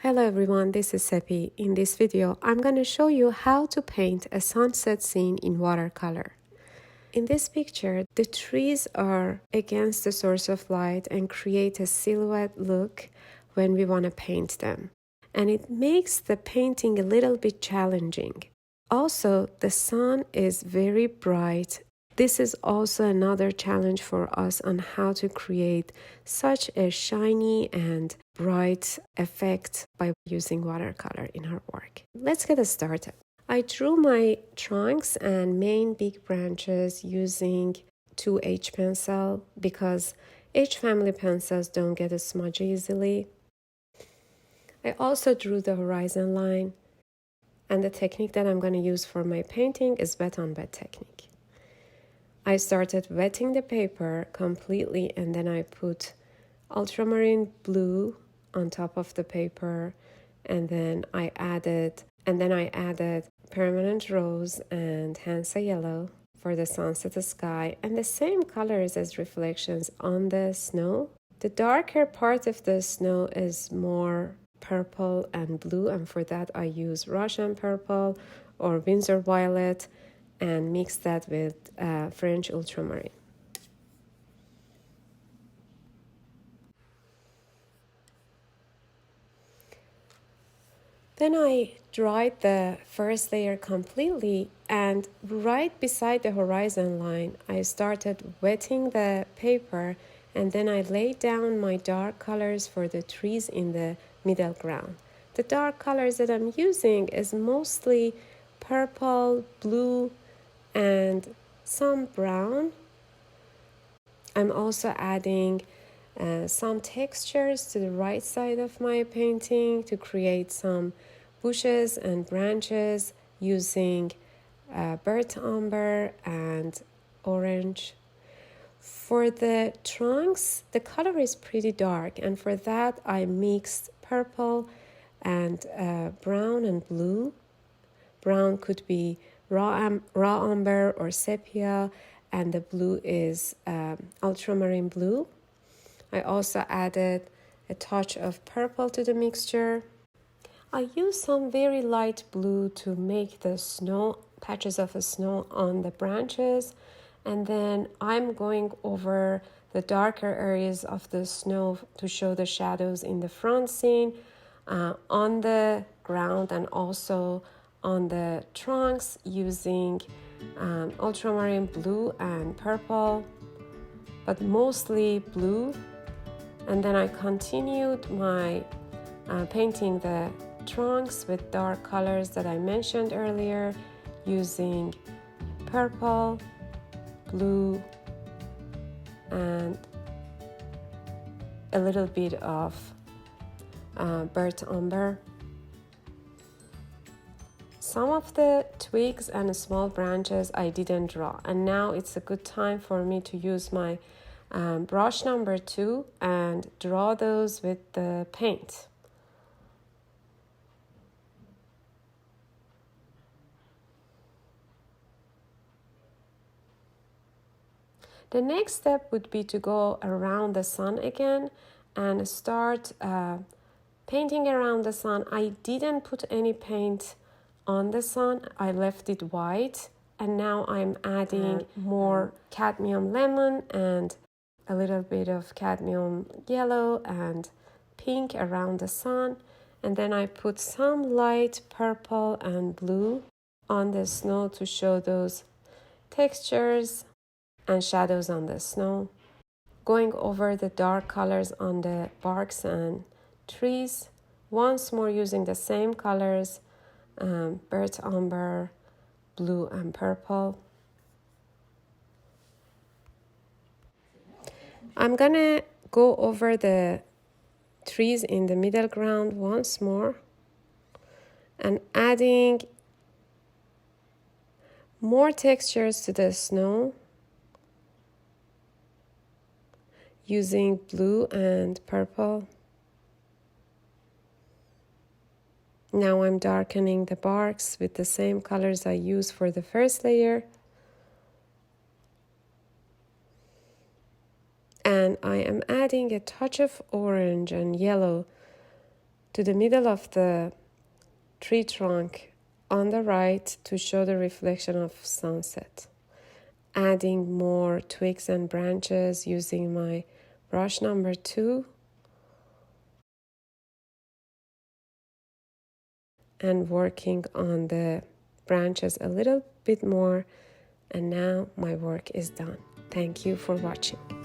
Hello everyone, this is Sepi. In this video, I'm going to show you how to paint a sunset scene in watercolor. In this picture, the trees are against the source of light and create a silhouette look when we want to paint them. And it makes the painting a little bit challenging. Also, the sun is very bright. This is also another challenge for us on how to create such a shiny and bright effect by using watercolor in our work. Let's get started. I drew my trunks and main big branches using 2H pencil because H family pencils don't get smudgy easily. I also drew the horizon line, and the technique that I'm going to use for my painting is wet-on-wet technique. I started wetting the paper completely, and then I put ultramarine blue on top of the paper, and then I added permanent rose and Hansa yellow for the sunset sky, and the same colors as reflections on the snow. The darker part of the snow is more purple and blue, and for that I use Russian purple or Windsor violet and mix that with French ultramarine. Then I dried the first layer completely, and right beside the horizon line, I started wetting the paper, and then I laid down my dark colors for the trees in the middle ground. The dark colors that I'm using is mostly purple, blue, and some brown. I'm also adding some textures to the right side of my painting to create some bushes and branches using burnt umber and orange. For the trunks, the color is pretty dark, and for that I mixed purple and brown and blue. Brown could be raw umber or sepia, and the blue is ultramarine blue. I also added a touch of purple to the mixture. I used some very light blue to make the patches of snow on the branches, and then I'm going over the darker areas of the snow to show the shadows in the front scene, on the ground, and also on the trunks using ultramarine blue and purple, but mostly blue. And then I continued my painting the trunks with dark colors that I mentioned earlier using purple, blue, and a little bit of burnt umber. Some of the twigs and small branches I didn't draw, and now it's a good time for me to use my brush number 2 and draw those with the paint. The next step would be to go around the sun again and start painting around the sun. I didn't put any paint on the sun, I left it white, and now I'm adding more cadmium lemon and a little bit of cadmium yellow and pink around the sun, and then I put some light purple and blue on the snow to show those textures and shadows on the snow. Going over the dark colors on the barks and trees, once more using the same colors, burnt umber, blue and purple. I'm gonna go over the trees in the middle ground once more and adding more textures to the snow using blue and purple. Now I'm darkening the barks with the same colors I used for the first layer. And I am adding a touch of orange and yellow to the middle of the tree trunk on the right to show the reflection of sunset. Adding more twigs and branches using my brush number 2 and working on the branches a little bit more, and now my work is done. Thank you for watching.